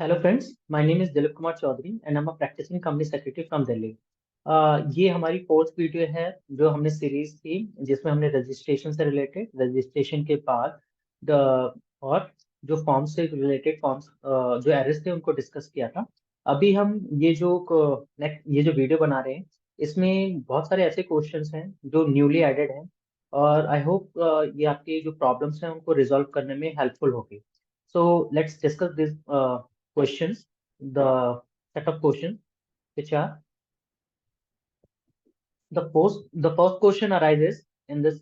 Hello friends, my name is Dilip Kumar Chaudhary and I'm a practicing company secretary from Delhi. ये हमारी fourth video है जो हमने series की जिसमें हमने रजिस्ट्रेशन से रिलेटेड रजिस्ट्रेशन के बाद और जो फॉर्म से रिलेटेड फॉर्म्स जो एरर्स थे उनको डिस्कस किया था। अभी हम ये जो वीडियो बना रहे हैं इसमें बहुत सारे ऐसे क्वेश्चंस हैं जो न्यूली एडेड हैं और आई होप ये आपके जो प्रॉब्लम्स हैं उनको रिजॉल्व करने में हेल्पफुल होगी। So let's discuss these questions. The set of questions which are the first question arises in this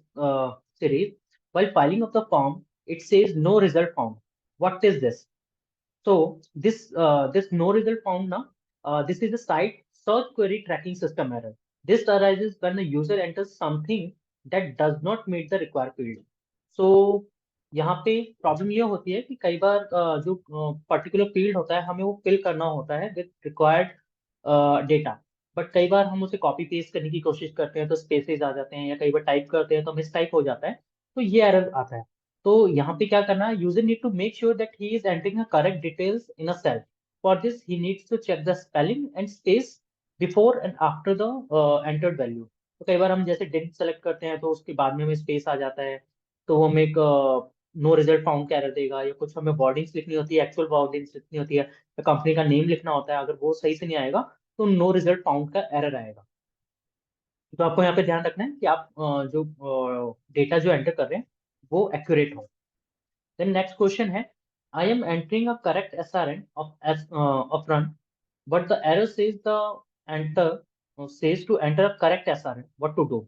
series. While filing of the form, it says no result found. What is this? So this no result found now. This is a site search query tracking system error. This arises when the user enters something that does not meet the required field. So यहाँ पे problem ये होती है कि कई बार जो particular field होता है हमें वो फिल करना होता है विद रिक्वायर्ड डेटा। बट कई बार हम उसे कॉपी पेस्ट करने की कोशिश करते हैं तो स्पेसेस आ जाते हैं या कई बार टाइप करते हैं तो मिस टाइप हो जाता है। तो ये एरर आता है। तो यहाँ पे क्या करना है, user need to make sure that he is entering correct details in a cell. For this he needs to check the spelling and space before and after the entered value. तो कई बार हम जैसे डिड सेलेक्ट करते हैं तो उसके बाद में हमें स्पेस आ जाता है, तो वो हमें एक नो रिजल्ट फाउंड का एरर देगा। या कुछ हमें वर्डिंग्स लिखनी होती है, एक्चुअल वर्डिंग्स लिखनी होती है, या कंपनी का नेम लिखना होता है, अगर वो सही से नहीं आएगा तो नो रिजल्ट फाउंड का एरर आएगा। तो आपको यहाँ पे ध्यान रखना है कि आप जो डेटा जो एंटर कर रहे हैं वो एक्यूरेट हो। देन नेक्स्ट क्वेश्चन है, I am entering a correct SRN of run but the error says the enter says to enter a correct SRN, what to do.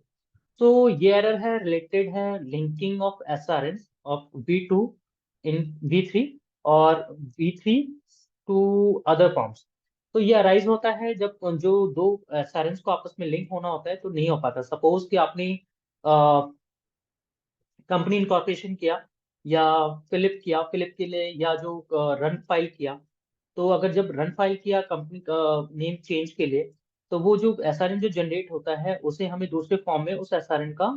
तो ये एरर है रिलेटेड है linking of SRN of V2 in V3 और V3 to other forms. तो ये arise होता है जब जो दो SRNs को आपस में लिंक होना होता है तो नहीं हो पाता। सपोज कि आपने कंपनी इनकॉर्पोरेशन किया या फिलिप के लिए या जो रन फाइल किया, तो अगर जब रन फाइल किया कंपनी का नेम चेंज के लिए, तो वो जो SRN जो जनरेट होता है उसे हमें दूसरे फॉर्म में उस SRN का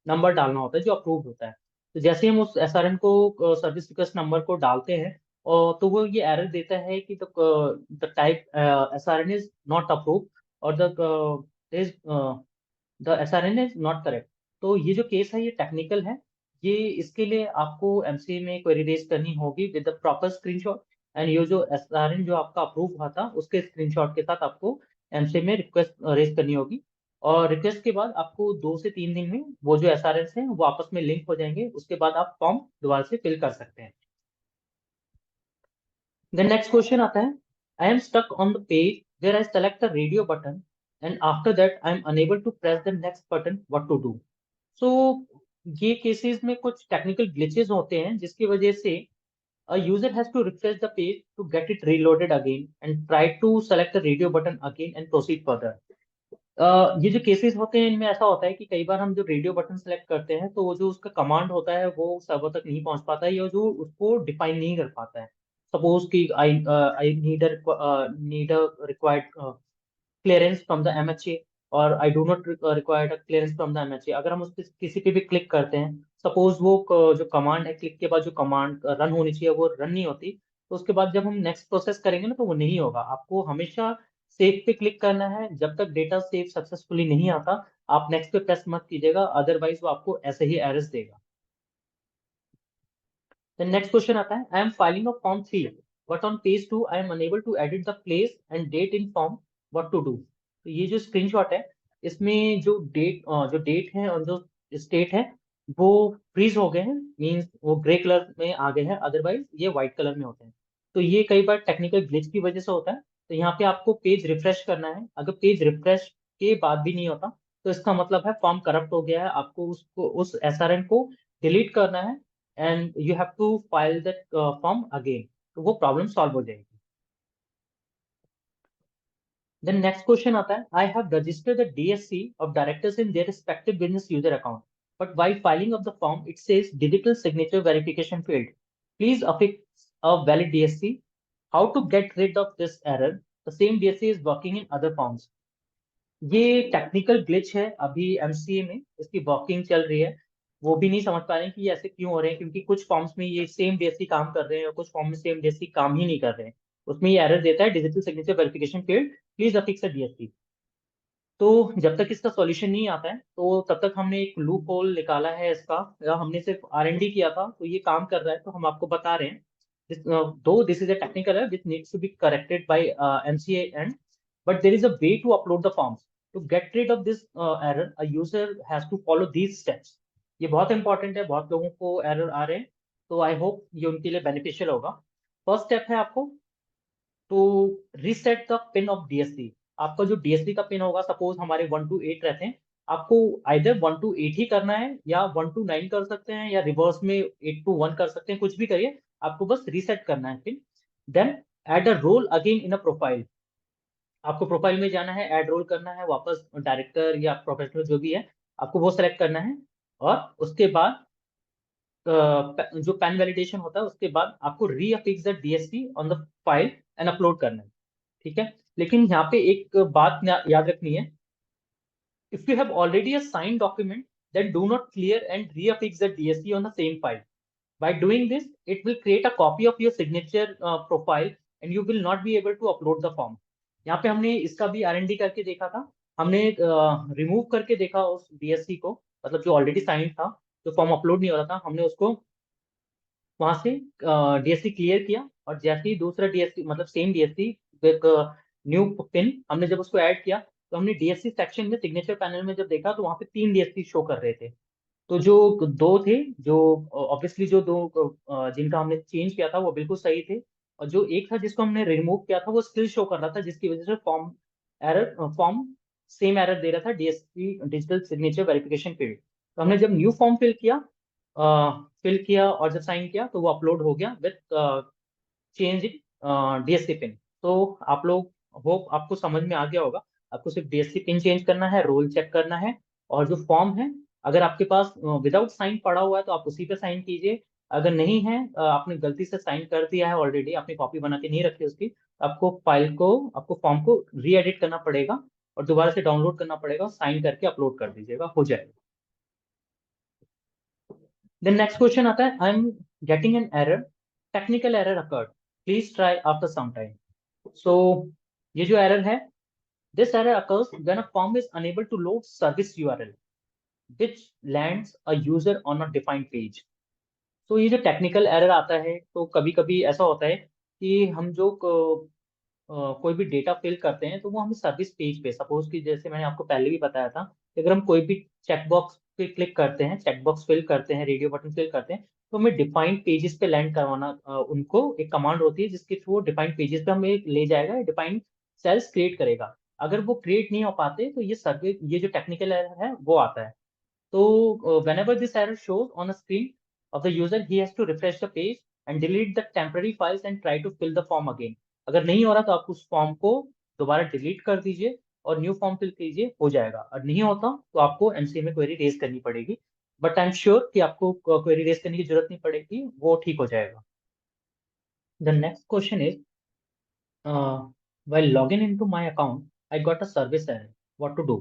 नंबर डालना होता है जो अप्रूव होता है। तो जैसे हम उस SRN को सर्विस रिक्वेस्ट नंबर को डालते हैं और तो वो ये एरर देता है कि the type SRN is not approve और the SRN is not correct. तो ये जो केस है ये टेक्निकल है। ये इसके लिए आपको MCA में क्वेरी रेज करनी होगी with the proper screenshot. And ये जो SRN जो आपका अप्रूव हुआ था उसके स्क्रीनशॉट के साथ आपको MCA में रिक्वेस्ट रेज करनी होगी। और रिक्वेस्ट के बाद आपको 2 से 3 दिन में वो जो SRN हैं वो आपस में लिंक हो जाएंगे, उसके बाद आप फॉर्म दोबारा से फिल कर सकते हैं। देन नेक्स्ट क्वेश्चन आता है, I am stuck on the page where I select the radio button and after that I am unable to press the next button, what to do. So ये cases में कुछ technical glitches होते हैं जिसकी वजह से a user has to refresh the page to get it reloaded again and try to select the radio button again and proceed further. ये जो केसेस होते हैं इनमें ऐसा होता है कि कई बार हम जो रेडियो बटन सेलेक्ट करते हैं तो वो जो उसका कमांड होता है वो सर्वर तक नहीं पहुंच पाता है या जो उसको डिफाइन नहीं कर पाता है। सपोज कि I need a required clearance from the MHA और I do not required clearance from the MHA। अगर हम उस पे किसी पे भी क्लिक करते हैं, सपोज वो जो कमांड है क्लिक के बाद जो कमांड रन होनी चाहिए वो रन नहीं होती, तो उसके बाद जब हम नेक्स्ट प्रोसेस करेंगे ना तो वो नहीं होगा। आपको हमेशा सेव पे क्लिक करना है, जब तक डेटा सेव सक्सेसफुली नहीं आता आप नेक्स्ट पे प्रेस मत कीजिएगा, अदरवाइज वो आपको ऐसे ही एरर्स देगा। देन नेक्स्ट क्वेश्चन आता है, I am filing of form 3 but on page 2 I am unable to edit the place and date in form, what to do. तो ये जो स्क्रीनशॉट है इसमें जो डेट है और जो स्टेट है वो फ्रीज हो गए हैं, मींस वो ग्रे कलर में आ गए हैं, अदरवाइज ये व्हाइट कलर में होते हैं। तो ये कई बार टेक्निकल ग्लिच की वजह से होता है। तो यहाँ पे आपको पेज रिफ्रेश करना है, अगर पेज रिफ्रेश के बाद भी नहीं होता तो इसका मतलब है फॉर्म करप्ट हो गया है, आपको उसको उस SRN को डिलीट करना है and you have to file that form again, तो वो प्रॉब्लम सॉल्व हो जाएगी। देन नेक्स्ट क्वेश्चन आता है, I have registered the DSC of directors in their respective business user account but while filing of the form it says digital signature verification field, please affix a valid DSC, how to get rid of this error, the same DSC is working in other forms. ये technical glitch है, अभी MCA में इसकी working चल रही है। वो भी नहीं समझ पा रहे हैं कि ये ऐसे क्यों हो रहे हैं, क्योंकि कुछ फॉर्म्स में ये सेम डीएससी काम कर रहे हैं और कुछ फॉर्म में सेम डीएससी काम ही नहीं कर रहे हैं। उसमें ये एरर देता है, digital signature verification failed, please affix a DSC. तो जब तक इसका सॉल्यूशन नहीं आता है तो तब तक हमने एक लूप होल निकाला है इसका, या हमने सिर्फ R&D किया था तो ये काम कर रहा है, तो हम आपको बता रहे हैं। दो this is a technical error which needs to be corrected by MCA end, but there is a way to upload the forms. To get rid of this error, a user has to follow these steps. ये बहुत important है, बहुत लोगों को error आ रहे हैं, तो I hope ये उनके लिए बेनिफिशियल होगा। फर्स्ट स्टेप है आपको तो reset the pin of DSC. आपका जो डीएससी का पिन होगा, सपोज हमारे 1 to 8 रहते हैं, आपको आइदर 1 to 8 ही करना है, या 1 to 9 कर सकते हैं, या रिवर्स में 8 to 1 कर सकते हैं, कुछ भी करिए, आपको बस रीसेट करना है pin. Then add a role again in a profile. आपको प्रोफाइल में जाना है, ऐड रोल करना है, वापस डायरेक्टर या प्रोफेशनल जो भी है आपको वो सेलेक्ट करना है, और उसके बाद जो पैन वैलिडेशन होता है उसके बाद आपको reaffix the DSC on the file and upload करना है। ठीक है, लेकिन यहाँ पे एक बात याद रखनी है। If you have already a sign document, then do not clear and reaffix the DSC on the same file. By doing this, it will create a copy of your signature profile and you will not be able to upload the form. यहाँ पे हमने इसका भी R&D करके देखा था। हमने remove करके देखा उस डीएससी को, मतलब जो ऑलरेडी साइन था, जो फॉर्म अपलोड नहीं हो रहा था, हमने उसको वहां से डीएससी क्लियर किया, और जैसे ही दूसरा डीएससी, मतलब same DSC with new pin, हमने जब उसको ऐड किया, तो हमने डीएससी सेक्शन में सिग्नेचर पैनल में जब देखा तो वहां पे 3 डीएससी शो कर रहे थे। तो जो दो थे, जो ऑब्वियसली जो दो जिनका हमने चेंज किया था वो बिल्कुल सही थे, और जो एक था जिसको हमने रिमूव किया था वो स्टिल शो कर रहा था, जिसकी वजह से फॉर्म सेम एरर दे रहा था, DSC digital signature verification field. तो हमने जब न्यू फॉर्म फिल किया और जब साइन किया तो वो अपलोड हो गया with change in DSC pin. तो आप लोग, होप आपको समझ में आ गया होगा। आपको सिर्फ डीएससी पिन चेंज करना है, रोल चेक करना है, और जो फॉर्म है, अगर आपके पास विदाउट साइन पड़ा हुआ है तो आप उसी पे साइन कीजिए। अगर नहीं है, आपने गलती से साइन कर दिया है ऑलरेडी, आपने कॉपी बना के नहीं रखी उसकी, आपको आपको फॉर्म को री एडिट करना पड़ेगा और दोबारा से डाउनलोड करना पड़ेगा, साइन करके अपलोड कर दीजिएगा, हो जाएगा। देन नेक्स्ट क्वेश्चन आता है, I am getting an error, technical error occurred, please try after some time. So ये जो एरर है, this error occurs when a form is unable to load service URL which lands a user on a defined page. तो ये जो technical error आता है, तो कभी कभी ऐसा होता है कि हम जो कोई भी डेटा फिल करते हैं तो वो हमें सर्विस पेज पे, सपोज कि जैसे मैंने आपको पहले भी बताया था कि अगर हम कोई भी चेकबॉक्स पे क्लिक करते हैं, चेकबॉक्स फिल करते हैं, रेडियो बटन फिल करते हैं, तो हमें डिफाइंड पेजेस पे लैंड करवाना, उनको एक कमांड होती है जिसके थ्रू वो डिफाइंड पेजेस पे हमें ले जाएगा, डिफाइंड सेल्स क्रिएट करेगा। अगर वो क्रिएट नहीं हो पाते तो ये जो टेक्निकल एरर है वो आता है। So, whenever this error shows on a screen of the user, he has to refresh the page and delete the temporary files and try to fill the form again. अगर नहीं हो रहा तो आप उस फॉर्म को दोबारा डिलीट कर दीजिए और न्यू फॉर्म फिल कीजिए, हो जाएगा। और नहीं होता तो आपको एमसीए में क्वेरी रेज करनी पड़ेगी, बट आई एम श्योर कि आपको क्वेरी रेज करने की जरूरत नहीं पड़ेगी, वो ठीक हो जाएगा। The next question is, while logging into my account, I got a service error. What to do?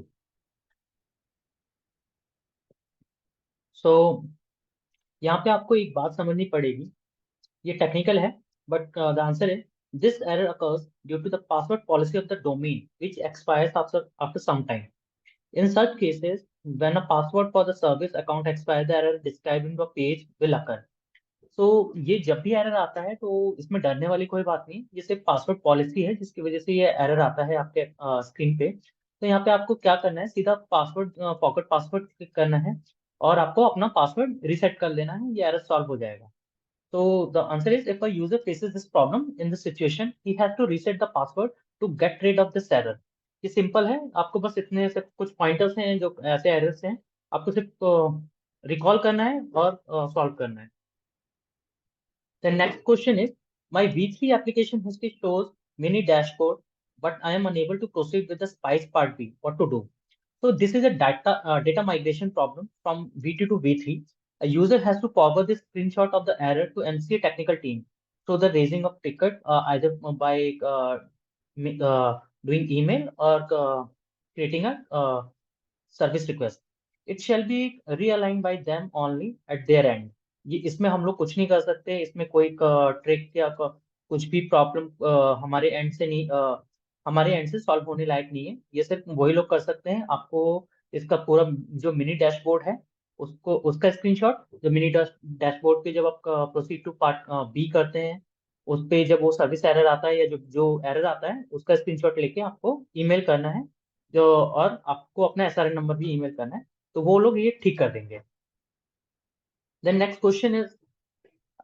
So यहाँ पे आपको एक बात समझनी पड़ेगी, ये टेक्निकल है, बट द आंसर है, this error occurs due to the password policy of the domain which expires after some time. In such cases, when a password for the service account expires, the error described in the page will occur. So ये जब भी error आता है तो इसमें डरने वाली कोई बात नहीं, ये सिर्फ पासवर्ड पॉलिसी है जिसकी वजह से ये एरर आता है आपके स्क्रीन पे। तो यहाँ पे आपको क्या करना है, सीधा पासवर्ड फॉरगॉट पासवर्ड क्लिक करना है और आपको अपना पासवर्ड रिसेट कर लेना है, ये एरर सॉल्व हो जाएगा। So the answer is, if a user faces this problem in this situation, he has to reset the password to get rid of this error. ये सिंपल है, आपको बस इतने से कुछ पॉइंटर्स हैं जो ऐसे एरर्स हैं, आपको सिर्फ रिकॉल करना है और सॉल्व करना है। The next question is, my V3 application history shows mini dashboard, but I am unable to proceed with the Spice Part B. What to do? So this is a data migration problem from V2 to V3. A user has to forward this screenshot of the error to MCA technical team. So the raising of ticket either by doing email or creating a service request. It shall be realign bye them only eight there and. ये इसमें हम लोग कुछ नहीं कर सकते, इसमें कोई ट्रिक या कुछ भी प्रॉब्लम हमारे एंड से नहीं, हमारे एंड से सॉल्व होने लायक नहीं है। ये सिर्फ वही लोग कर सकते हैं। आपको इसका पूरा जो मिनी डैशबोर्ड है उसको, उसका स्क्रीनशॉट, जो मिनी डैशबोर्ड पे जब आप प्रोसीड टू पार्ट बी करते हैं, उस पे जब वो सर्विस एरर आता है या जो जो एरर आता है उसका स्क्रीनशॉट लेके आपको ईमेल करना है, जो और आपको अपना एसआरएन नंबर भी ईमेल करना है, तो वो लोग ये ठीक कर देंगे। Then next question is,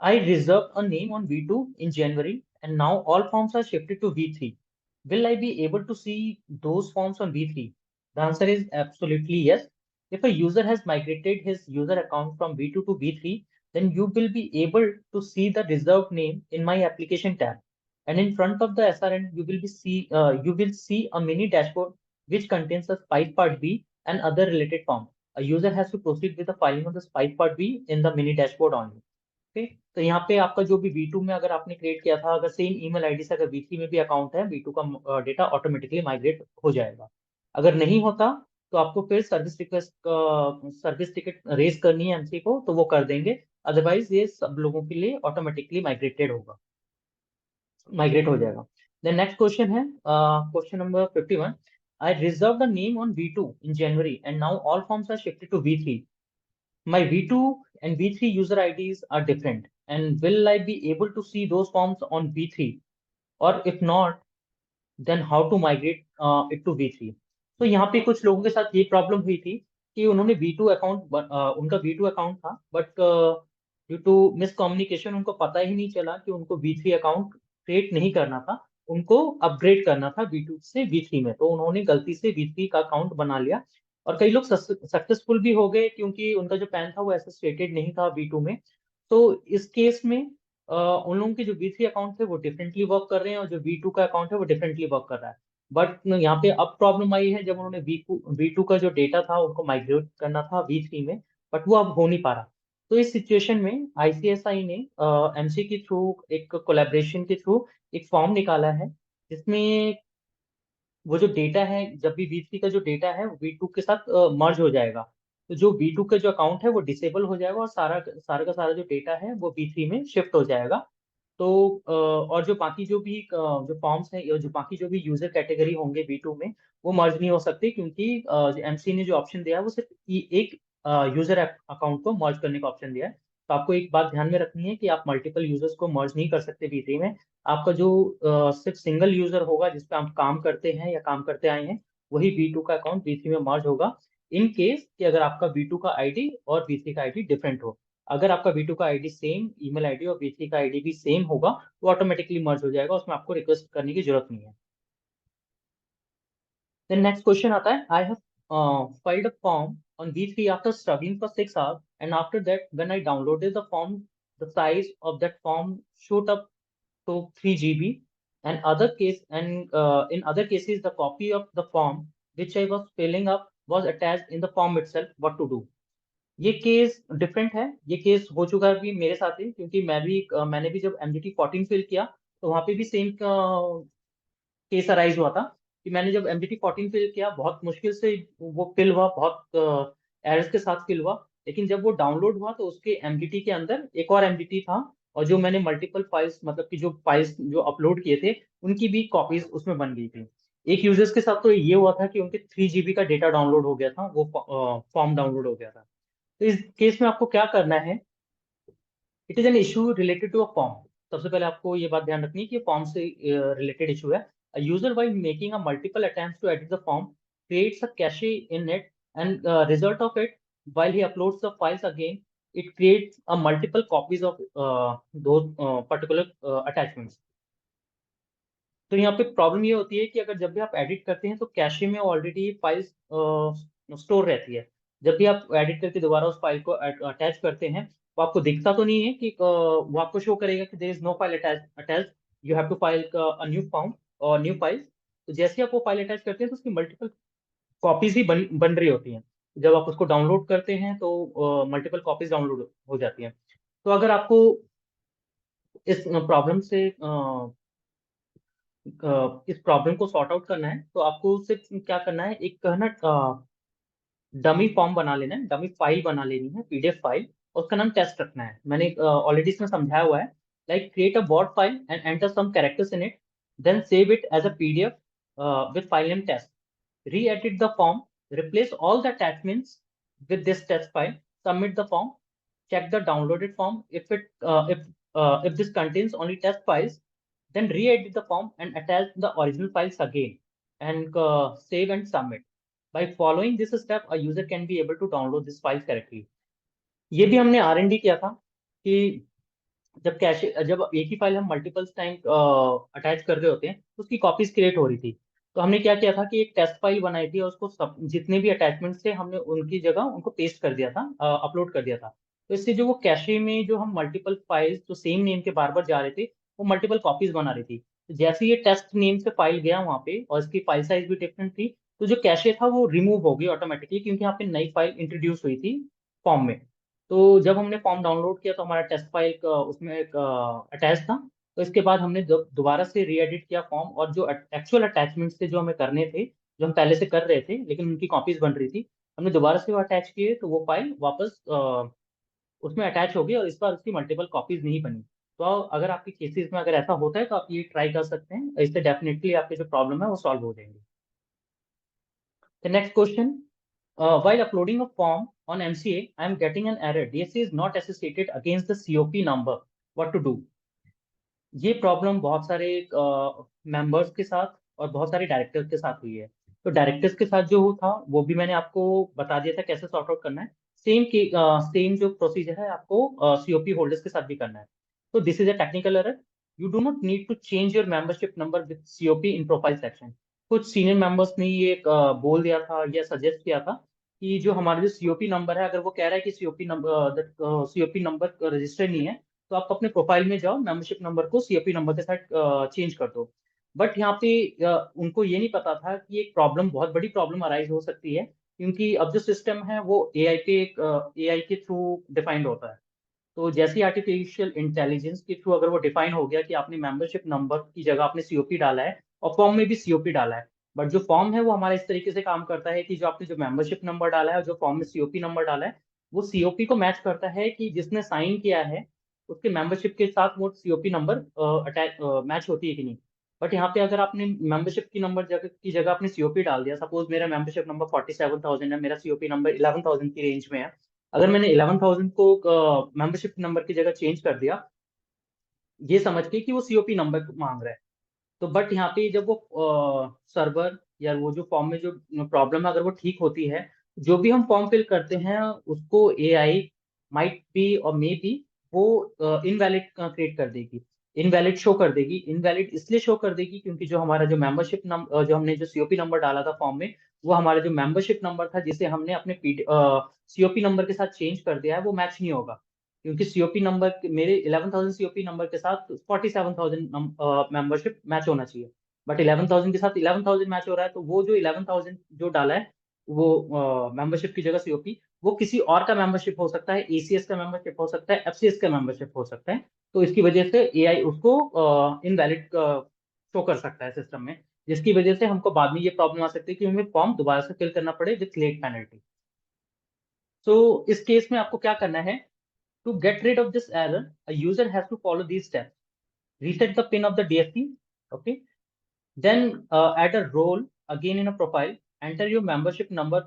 I reserved a name on V2 in January and now all forms are shifted to V3. Will I be able to see those forms on V3? The answer is absolutely yes. If a user has migrated his user account from V2 to V3, then you will be able to see the reserved name in My Application tab. And in front of the SRN, you will see a mini dashboard which contains the Spice Part B and other related forms. A user has to proceed with the filing of the Spice Part B in the mini dashboard only. Okay, तो यहाँ पे आपका जो भी V2 में अगर आपने create किया था, अगर सेम ईमेल आईडी से अगर V3 में भी अकाउंट है, V2 का डेटा ऑटोमेटिकली माइग्रेट हो जाएगा। अगर नहीं होता तो आपको फिर सर्विस टिकट रेज करनी है एमसी को, तो वो कर देंगे। अदरवाइज ये सब लोगों के लिए ऑटोमेटिकली माइग्रेट हो जाएगा। देन नेक्स्ट क्वेश्चन है question number 51। I reserve the name on V2 in January and now all forms are shifted to V3. My V2 and V3 user IDs are different, and will I be able to see those forms on V3? Or if not, then how to migrate it to V3? तो यहाँ पे कुछ लोगों के साथ ये problem हुई थी कि उन्होंने V2 अकाउंट, उनका V2 अकाउंट था, बट ड्यू टू मिसकम्युनिकेशन उनको पता ही नहीं चला कि उनको V3 अकाउंट क्रिएट नहीं करना था, उनको अपग्रेड करना था V2 से V3 में, तो उन्होंने गलती से V3 का अकाउंट बना लिया। और कई लोग सक्सेसफुल भी हो गए क्योंकि उनका जो पैन था वो एसोसिएटेड नहीं था V2 में। तो इस केस में उन लोगों के जो V3 अकाउंट थे वो डिफरेंटली वर्क कर रहे हैं और जो V2 का अकाउंट है वो डिफरेंटली वर्क कर रहा है। बट यहाँ पे अब प्रॉब्लम आई है, जब उन्होंने V2 का जो डेटा था उनको माइग्रेट करना था V3 में, बट वो अब हो नहीं पा रहा। तो इस सिचुएशन में आईसीएसआई ने एमसी के थ्रू, एक कोलैबोरेशन के थ्रू एक फॉर्म निकाला है, जिसमें वो जो डेटा है, जब भी V3 का जो डेटा है V2 के साथ मर्ज हो जाएगा, तो जो V2 का जो अकाउंट है वो डिसेबल हो जाएगा और सारा सारा का सारा जो डेटा है वो V3 में शिफ्ट हो जाएगा। तो और जो बाकी जो भी जो फॉर्म्स है या जो बाकी जो भी यूजर कैटेगरी होंगे V2 में, वो मर्ज नहीं हो सकते, क्योंकि एमसी ने जो ऑप्शन दिया है वो सिर्फ एक यूजर अकाउंट को मर्ज करने का ऑप्शन दिया है। तो आपको एक बात ध्यान में रखनी है कि आप मल्टीपल यूजर्स को मर्ज नहीं कर सकते V3 में। आपका जो सिर्फ सिंगल यूजर होगा जिस पे आप काम करते हैं या काम करते आए हैं, वही V2 का अकाउंट V3 में मर्ज होगा। इन केस कि अगर आपका V2 का आईडी और V3 का आईडी डिफरेंट हो। अगर आपका V2 का आईडी सेम ईमेल आईडी और V3 का आईडी भी सेम होगा, तो ऑटोमेटिकली मर्ज हो जाएगा, उसमें आपको रिक्वेस्ट करने की जरूरत नहीं है। देन नेक्स्ट क्वेश्चन आता है, I have filed a form on V3 after struggling for 6 hours, and after that when I downloaded the form, the size of that form shot up to 3 GB, and in other cases the copy of the form which I was filling up was attached in the form itself. What to do? ये case different है, ये case हो चुका है भी मेरे साथ ही, क्योंकि मैंने भी जब MGT 14 फिल किया तो वहां पे भी सेम केस अराइज हुआ था कि मैंने जब MGT 14 फिल किया, बहुत मुश्किल से वो फिल हुआ, बहुत एरर्स के साथ फिल हुआ, लेकिन जब वो डाउनलोड हुआ तो उसके MGT के अंदर एक और MGT था, और जो मैंने मल्टीपल फाइल्स, मतलब कि जो फाइल्स जो अपलोड किए थे उनकी भी कॉपीज उसमें बन गई थी। एक यूजर्स के साथ तो ये हुआ था कि उनके 3 GB का डेटा डाउनलोड हो गया था, वो फॉर्म डाउनलोड हो गया था। तो इस केस में आपको क्या करना है, it is an issue related to a form. सबसे पहले आपको ये बात ध्यान रखनी है कि फॉर्म से रिलेटेड इशू है। A user while making a multiple attempts to edit the form creates a cache in it, and result of it, while he uploads the files again, it creates a multiple copies of those particular attachments. तो यहाँ पे problem ये होती है कि अगर जब भी आप एडिट करते हैं तो कैशे में ऑलरेडी फाइल्स स्टोर रहती है। जब भी आप एडिट करके दोबारा उस फाइल को अटैच करते हैं, तो आपको दिखता तो नहीं है कि वो आपको शो करेगा कि there is no file attach, you have to file a new form और न्यू फाइल। तो जैसे ही आप वो फाइल अटैच करते हैं तो उसकी मल्टीपल कॉपीज ही बन रही होती हैं। जब आप उसको डाउनलोड करते हैं तो मल्टीपल कॉपीज डाउनलोड हो जाती हैं। तो अगर आपको इस प्रॉब्लम से इस प्रॉब्लम को सॉर्ट आउट करना है, तो आपको सिर्फ क्या करना है, एक कहना डमी फॉर्म बना लेना है, डमी फाइल बना लेनी है, पीडीएफ फाइल, उसका नाम टेस्ट रखना है। मैंने ऑलरेडी इसमें समझाया हुआ है। Like create a word file and enter some characters in it, then save it as a PDF with file name test, re-edit the form, replace all the attachments with this test file, submit the form, check the downloaded form. If this contains only test files, then re-edit the form and attach the original files again, and save and submit. By following this step, a user can be able to download this files correctly. ये भी हमने R&D किया था कि जब एक ही file हम multiple time attach कर रहे होते हैं तो उसकी कॉपीज क्रिएट हो रही थी। तो हमने क्या किया था कि एक टेस्ट फाइल बनाई थी और उसको सब जितने भी अटैचमेंट्स थे हमने उनकी जगह उनको पेस्ट कर दिया था, अपलोड कर दिया था। तो इससे जो वो कैशे में जो हम मल्टीपल फाइल्स जो सेम नेम के बार बार जा रहे थे वो मल्टीपल कॉपीज बना रही थी। तो जैसे ये टेस्ट नेम से फाइल गया वहाँ पे और इसकी फाइल साइज भी डिफरेंट थी, तो जो कैशे था वो रिमूव हो गई ऑटोमेटिकली, क्योंकि यहाँ पे नई फाइल इंट्रोड्यूस हुई थी फॉर्म में। तो जब हमने फॉर्म डाउनलोड किया तो हमारा टेस्ट फाइल उसमें एक अटैच था। तो इसके बाद हमने दोबारा से री एडिट किया फॉर्म, और जो एक्चुअल अटैचमेंट्स थे जो हमें करने थे, जो हम पहले से कर रहे थे लेकिन उनकी कॉपीज बन रही थी, हमने दोबारा से वो अटैच किए तो वो फाइल वापस उसमें अटैच हो गई और इस बार उसकी मल्टीपल कॉपीज नहीं बनी। तो अगर आपके केसेस में अगर ऐसा होता है तो आप ये ट्राई कर सकते हैं, इससे डेफिनेटली आपके जो प्रॉब्लम है वो सॉल्व हो जाएंगे। The next question. While uploading a form on MCA, I am getting an error. DSC is not associated against the COP number. What to do? ये प्रॉब्लम बहुत सारे मेंबर्स के साथ और बहुत सारे डायरेक्टर्स के साथ हुई है। तो डायरेक्टर्स के साथ जो था वो भी मैंने आपको बता दिया था कैसे सॉर्ट आउट करना है। सेम जो प्रोसीजर है आपको सीओपी होल्डर्स के साथ भी करना है। तो this is a technical error. You do not need to change your membership number with COP in profile section. कुछ सीनियर मेंबर्स ने ये बोल दिया था या सजेस्ट किया था कि जो हमारा जो सीओपी नंबर है, अगर वो कह रहा है कि सीओपी नंबर रजिस्टर नहीं है, तो आप अपने प्रोफाइल में जाओ, मेंबरशिप नंबर को सीओपी नंबर के साथ चेंज कर दो। बट यहाँ पे उनको ये नहीं पता था कि एक प्रॉब्लम, बहुत बड़ी प्रॉब्लम अराइज हो सकती है, क्योंकि अब जो सिस्टम है वो एआई के थ्रू डिफाइंड होता है। तो जैसे ही आर्टिफिशियल इंटेलिजेंस के थ्रू अगर वो डिफाइन हो गया कि आपने मेंबरशिप नंबर की जगह आपने सीओपी डाला है और फॉर्म में भी सीओपी डाला है, बट जो फॉर्म है वो हमारा इस तरीके से काम करता है कि जो आपने जो मेंबरशिप नंबर डाला है और जो फॉर्म में सीओपी नंबर डाला है, वो सीओपी को मैच करता है कि जिसने साइन किया है उसके मेंबरशिप के साथ वो सीओपी नंबर अटैच मैच होती है कि नहीं। बट यहाँ पे अगर आपने मेंबरशिप की जगह आपने सीओपी डाल दिया, सपोज मेरा मेंबरशिप नंबर 47,000 है, मेरा सीओपी नंबर 11,000 की रेंज में है। अगर मैंने 11,000 को मेंबरशिप नंबर की जगह चेंज कर दिया, ये समझ के कि वो सीओपी नंबर मांग रहा है, तो बट यहाँ पे जब वो सर्वर या वो जो फॉर्म में जो प्रॉब्लम है अगर वो ठीक होती है, जो भी हम फॉर्म फिल करते हैं उसको एआई माइट बी और मे बी वो इनवैलिड क्रिएट कर देगी, इनवैलिड शो कर देगी। इनवैलिड इसलिए शो कर देगी क्योंकि जो हमारा जो मेंबरशिप नंबर, जो हमने जो सीओपी नंबर डाला था फॉर्म में, वो हमारा जो मेंबरशिप नंबर था जिसे हमने अपने सीओपी नंबर के साथ चेंज कर दिया है वो मैच नहीं होगा। क्योंकि सीओपी नंबर मेरे 11,000 सीओपी नंबर के साथ 47,000 मेंबरशिप मैच होना चाहिए, बट 11,000 के साथ 11,000 मैच हो रहा है, तो वो जो 11,000 जो डाला है वो मेंबरशिप की जगह सीओपी, वो किसी और का मेंबरशिप हो सकता है, एसीएस का मेंबरशिप हो सकता है, एफसीएस का मेंबरशिप हो सकता है। तो इसकी वजह से एआई उसको इनवैलिड शो कर सकता है सिस्टम में, जिसकी वजह से हमको बाद में ये प्रॉब्लम आ सकती है कि हमें फॉर्म दोबारा से फिल करना पड़े विथ लेट पेनल्टी। तो इस केस में आपको क्या करना है? To get rid of this error, a user has to follow these steps. Reset the pin of the DSC. Okay. Then add a role again in a profile. Enter your membership number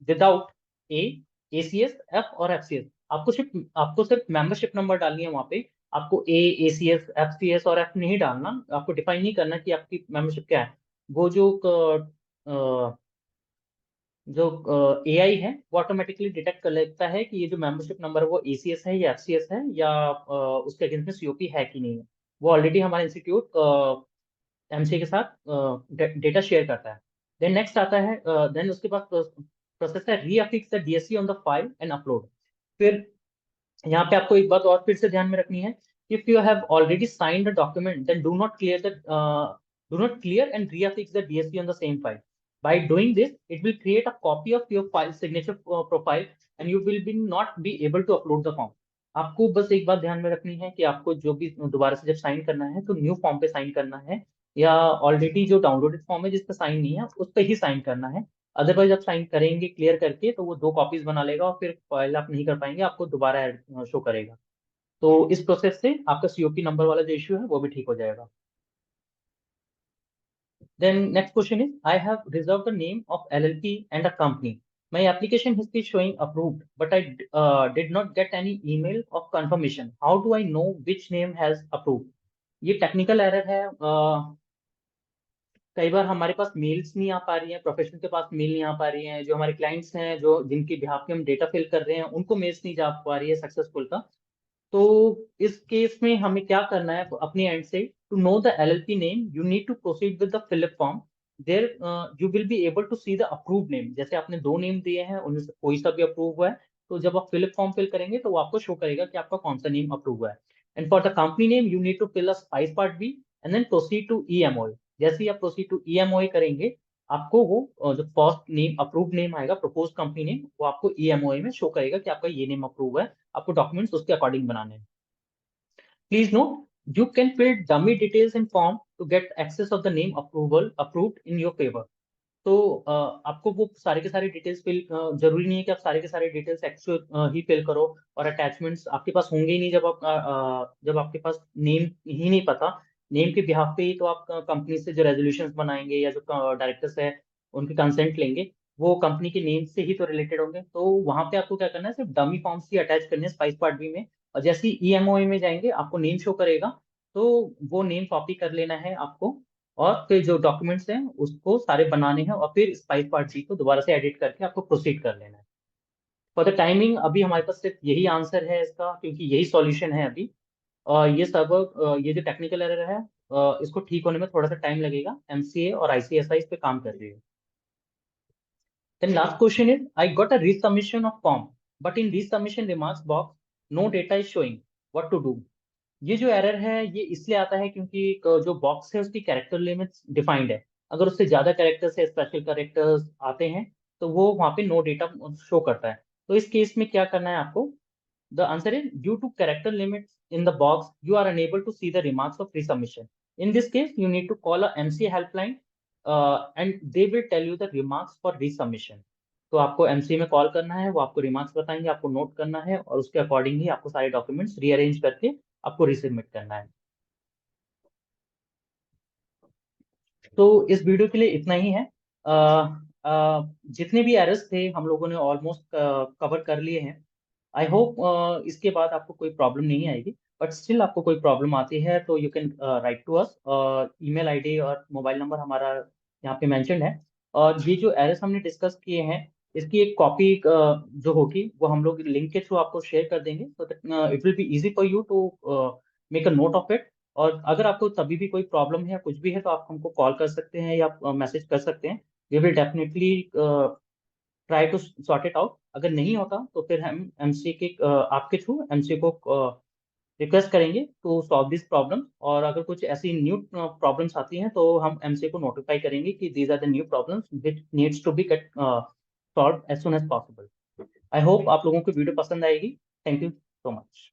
without A, ACS, F और FCS. आपको सिर्फ membership number डालनी है वहां पे। आपको A, ACS, FCS और F नहीं डालना। आपको डिफाइन नहीं करना कि आपकी मेंबरशिप क्या है। वो जो एआई है वो ऑटोमेटिकली डिटेक्ट कर लेता है कि ये जो मेंबरशिप नंबर है वो एसीएस है या एफसीएस है या उसके अगेंस्ट में सीओपी है कि नहीं है। वो ऑलरेडी हमारा इंस्टीट्यूट एमसीए के साथ डेटा शेयर करता है। देन नेक्स्ट आता है, देन उसके बाद प्रोसेस है reaffix the DSC on the file and upload. फिर यहाँ पे आपको एक बात और फिर से ध्यान में रखनी है, if you have already signed the document then do not clear and reaffix the DSP on the same file. By doing this, it will create a copy of your file signature profile and you will be not be able to upload the form. आपको बस एक बात ध्यान में रखनी है कि आपको जो भी दोबारा से जब साइन करना है तो न्यू फॉर्म पे साइन करना है, या ऑलरेडी जो डाउनलोडेड फॉर्म है जिस पे साइन नहीं है उस पे ही साइन करना है। अदरवाइज आप साइन करेंगे क्लियर करके तो वो 2 कॉपीज बना लेगा और फिर फाइल आप नहीं कर पाएंगे, आपको दोबारा ऐड शो करेगा। तो इस प्रोसेस से आपका सीओपी नंबर वाला जो इश्यू है वो भी ठीक हो जाएगा। Then next question is, I have reserved the name of LLP and a company. My application history is showing approved, but I did not get any email of confirmation. How do I know which name has approved? ये technical error है। कई बार हमारे पास mails नहीं आ पा रही हैं, professional के पास mail नहीं आ पा रही हैं, जो हमारे क्लाइंट्स हैं जो जिनके बिहाफ पे हम डेटा फिल कर रहे हैं उनको मेल्स नहीं जा पा रही है सक्सेसफुल का। तो इस केस में हमें क्या करना है अपने एंड से, to know the LLP name you need to proceed with the FiLLiP form. There you will be able to see the approve name. जैसे आपने 2 नेम दिए हैं उनमें से कोई सा भी अप्रूव हुआ है, तो जब आप फिलिप फॉर्म फिल करेंगे तो वो आपको शो करेगा कि आपका कौन सा नेम अप्रूव हुआ है। And for the company name you need to fill a spice part B and then proceed to EMO. जैसे ही आप प्रोसीड टू ईएमओ करेंगे, आपको वो जो फर्स्ट नेम अप्रूव नेम आएगा प्रपोज कंपनी नेम, वो आपको ईएमओ में शो करेगा कि आपका ये नेम अप्रूव है। आपको डॉक्यूमेंट्स उसके अकॉर्डिंग बनाने हैं। Please note, you can fill dummy details in form to get access of the name approval approved in your favor. तो आपको वो सारे के सारे डिटेल्स फिल, जरूरी नहीं है कि आप सारे के सारे डिटेल्स एक्चुअल ही फिल करो, और अटैचमेंट्स आपके पास होंगे ही नहीं जब आप जब आपके पास नेम ही नहीं पता। नेम के बिहाफ पे ही तो आप कंपनी से जो रेजोल्यूशंस बनाएंगे या जो डायरेक्टर्स है उनके कंसेंट लेंगे, वो कंपनी के नेम से ही तो रिलेटेड होंगे। तो वहां पे आपको क्या करना है, सिर्फ डमी फॉर्म्स ही अटैच करने हैं स्पाइस पार्ट बी में। और जैसे ही ईएमओ में जाएंगे आपको नेम शो करेगा, तो वो नेम कॉपी कर लेना है आपको, और फिर जो डॉक्यूमेंट्स हैं उसको सारे बनाने हैं और फिर स्पाइस पार्ट जी को दोबारा से एडिट करके आपको प्रोसीड कर लेना है। फॉर द टाइमिंग अभी हमारे पास सिर्फ यही आंसर है इसका, क्योंकि यही सॉल्यूशन है अभी। और ये सब ये जो टेक्निकल एरर है इसको ठीक होने में थोड़ा सा टाइम लगेगा। एमसीए और आईसीएसआई इस पे काम कर रही है। Then last question is, I got a resubmission of form, but in resubmission remarks box, no data is showing. What to do? ये जो एरर है ये इसलिए आता है क्योंकि जो बॉक्स है उसकी कैरेक्टर लिमिट्स डिफाइंड है। अगर उससे ज्यादा कैरेक्टर्स है, स्पेशल कैरेक्टर्स आते हैं, तो वो वहाँ पे नो डेटा शो करता है। तो इस केस में क्या करना है आपको, the answer is, due to character limits in the box you are unable to see the remarks of resubmission. In this case you need to call a MCA helpline and they will tell you the remarks for resubmission. तो आपको MCA में call करना है, वो आपको remarks बताएंगे, आपको note करना है और उसके अकॉर्डिंग ही आपको सारे डॉक्यूमेंट्स रीअरेंज करके आपको रिसबमिट करना है। तो इस वीडियो के लिए इतना ही है। जितने भी एरर्स थे हम लोगों ने ऑलमोस्ट कवर कर लिए हैं। आई होप इसके बाद आपको कोई प्रॉब्लम नहीं आएगी, बट स्टिल आपको कोई प्रॉब्लम आती है तो you can write to us. Email ID और मोबाइल नंबर हमारा यहाँ पे मेंशन्ड है। और ये जो एरर्स हमने डिस्कस किए हैं इसकी एक कॉपी जो होगी वो हम लोग लिंक के थ्रू आपको शेयर कर देंगे, so that it will be easy for you to make a note of it. और अगर आपको तभी भी कोई प्रॉब्लम है या कुछ भी है तो आप हमको कॉल कर सकते हैं या मैसेज कर सकते हैं। We will definitely try to sort it out. अगर नहीं होता तो फिर हम एमसी के आपके थ्रू एमसी को रिक्वेस्ट करेंगे टू सॉल्व दिस प्रॉब्लम। और अगर कुछ ऐसी न्यू प्रॉब्लम्स आती हैं तो हम एमसी को नोटिफाई करेंगे कि these are the new problems which needs to be get solve as soon as possible. I hope आप लोगों को वीडियो पसंद आएगी। Thank you so much.